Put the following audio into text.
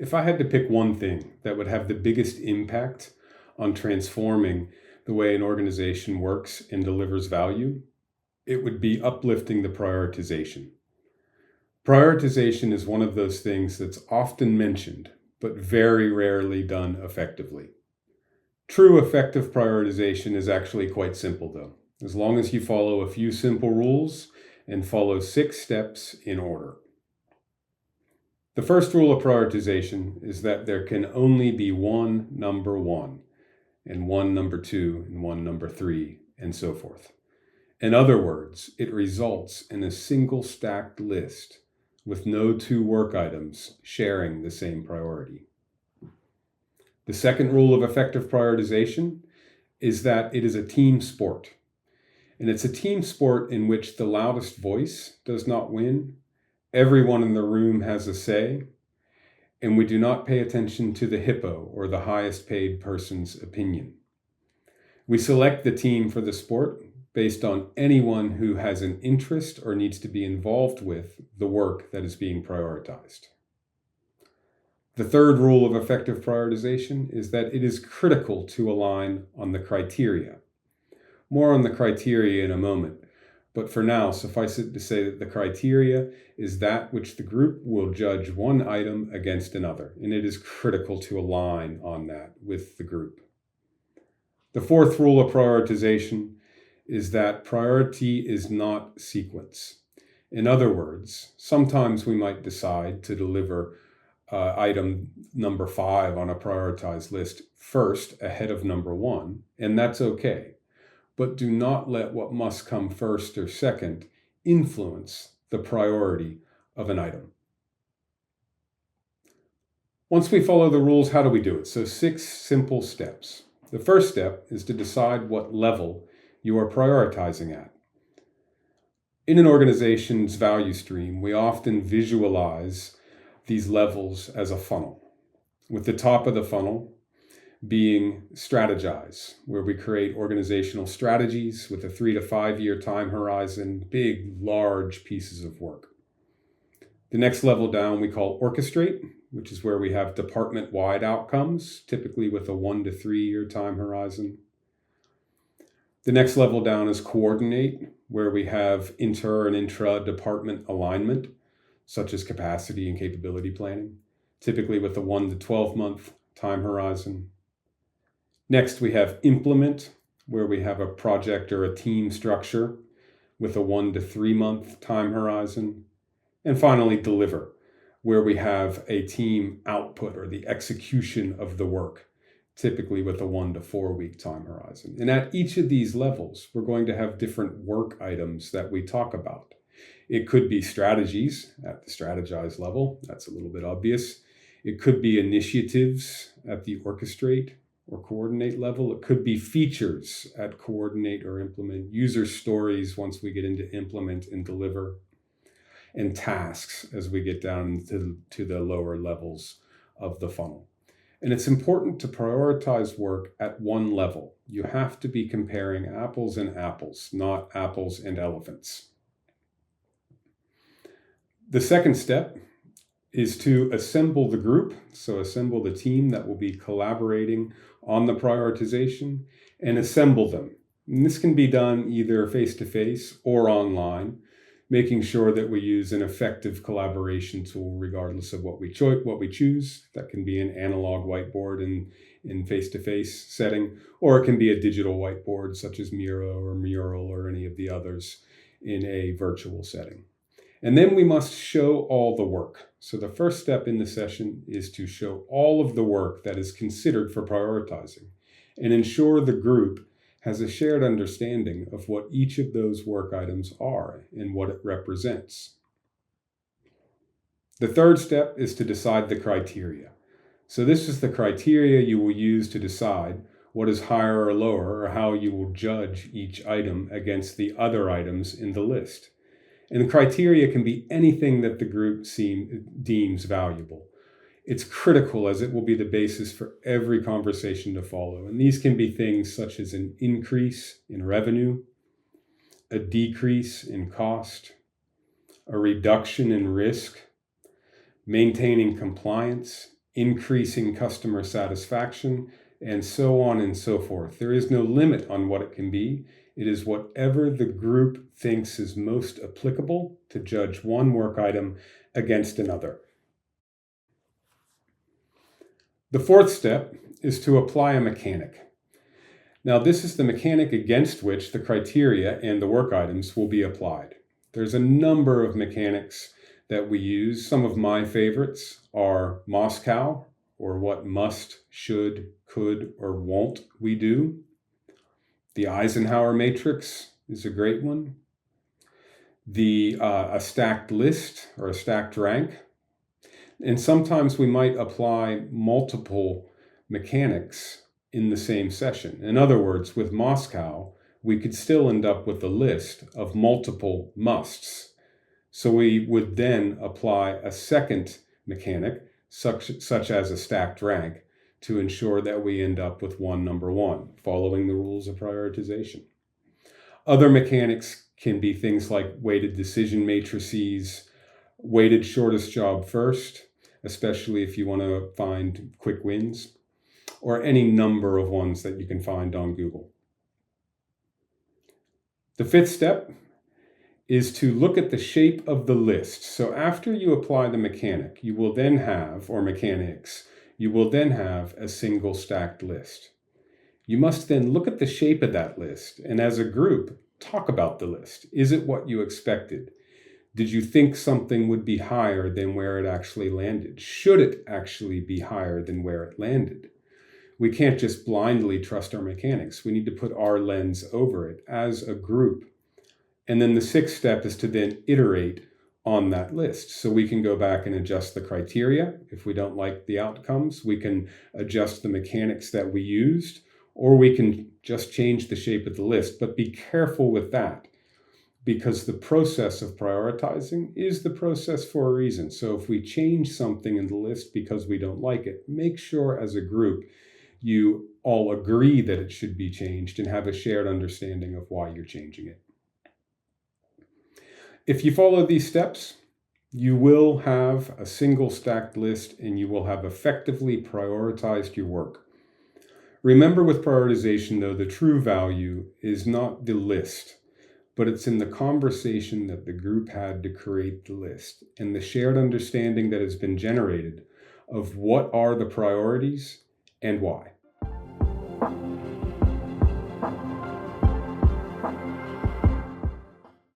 If I had to pick one thing that would have the biggest impact on transforming the way an organization works and delivers value, it would be uplifting the prioritization. Prioritization is one of those things that's often mentioned, but very rarely done effectively. True effective prioritization is actually quite simple, though, as long as you follow a few simple rules and follow 6 steps in order. The first rule of prioritization is that there can only be one number 1, and one number 2, and one number 3, and so forth. In other words, it results in a single stacked list with no 2 work items sharing the same priority. The second rule of effective prioritization is that it is a team sport. And it's a team sport in which the loudest voice does not win. Everyone in the room has a say, and we do not pay attention to the hippo or the highest paid person's opinion. We select the team for the sport based on anyone who has an interest or needs to be involved with the work that is being prioritized. The third rule of effective prioritization is that it is critical to align on the criteria. More on the criteria in a moment, but for now, suffice it to say that the criteria is that which the group will judge one item against another, and it is critical to align on that with the group. The fourth rule of prioritization is that priority is not sequence. In other words, sometimes we might decide to deliver item number 5 on a prioritized list first ahead of number 1, and that's okay. But do not let what must come first or second influence the priority of an item. Once we follow the rules, how do we do it? So 6 simple steps. The first step is to decide what level you are prioritizing at. In an organization's value stream, we often visualize these levels as a funnel, with the top of the funnel being strategize, where we create organizational strategies with a 3 to 5 year time horizon, big, large pieces of work. The next level down we call orchestrate, which is where we have department-wide outcomes, typically with a 1 to 3 year time horizon. The next level down is coordinate, where we have inter and intra-department alignment, such as capacity and capability planning, typically with a 1 to 12 month time horizon. Next, we have implement, where we have a project or a team structure with a 1 to 3 month time horizon. And finally, deliver, where we have a team output or the execution of the work, typically with a 1 to 4 week time horizon. And at each of these levels, we're going to have different work items that we talk about. It could be strategies at the strategize level. That's a little bit obvious. It could be initiatives at the orchestrate or coordinate level. It could be features at coordinate or implement, user stories once we get into implement and deliver, and tasks as we get down to the lower levels of the funnel. And it's important to prioritize work at one level. You have to be comparing apples and apples, not apples and elephants. The second step is to assemble the group, so assemble the team that will be collaborating on the prioritization, and assemble them. And this can be done either face-to-face or online, making sure that we use an effective collaboration tool regardless of what we choose. That can be an analog whiteboard in face-to-face setting, or it can be a digital whiteboard such as Miro or Mural or any of the others in a virtual setting. And then we must show all the work. So the first step in the session is to show all of the work that is considered for prioritizing and ensure the group has a shared understanding of what each of those work items are and what it represents. The third step is to decide the criteria. So this is the criteria you will use to decide what is higher or lower, or how you will judge each item against the other items in the list. And the criteria can be anything that the group deems valuable. It's critical as it will be the basis for every conversation to follow. And these can be things such as an increase in revenue, a decrease in cost, a reduction in risk, maintaining compliance, increasing customer satisfaction, and so on and so forth. There is no limit on what it can be. It is whatever the group thinks is most applicable to judge one work item against another. The fourth step is to apply a mechanic. Now, this is the mechanic against which the criteria and the work items will be applied. There's a number of mechanics that we use. Some of my favorites are Moscow, or what must, should, could, or won't we do. The Eisenhower matrix is a great one. A stacked list or a stacked rank. And sometimes we might apply multiple mechanics in the same session. In other words, with Moscow, we could still end up with a list of multiple musts. So we would then apply a second mechanic, such as a stacked rank, to ensure that we end up with one number one, following the rules of prioritization. Other mechanics can be things like weighted decision matrices, weighted shortest job first, especially if you want to find quick wins, or any number of ones that you can find on Google. The fifth step is to look at the shape of the list. So after you apply the mechanic, you will then have, or mechanics, you will then have a single stacked list. You must then look at the shape of that list, and as a group, talk about the list. Is it what you expected? Did you think something would be higher than where it actually landed? Should it actually be higher than where it landed? We can't just blindly trust our mechanics. We need to put our lens over it as a group. And then the sixth step is to then iterate on that list. So we can go back and adjust the criteria. If we don't like the outcomes, we can adjust the mechanics that we used, or we can just change the shape of the list. But be careful with that, because the process of prioritizing is the process for a reason. So if we change something in the list because we don't like it, make sure as a group you all agree that it should be changed and have a shared understanding of why you're changing it. If you follow these steps, you will have a single stacked list and you will have effectively prioritized your work. Remember, with prioritization, though, the true value is not the list, but it's in the conversation that the group had to create the list and the shared understanding that has been generated of what are the priorities and why.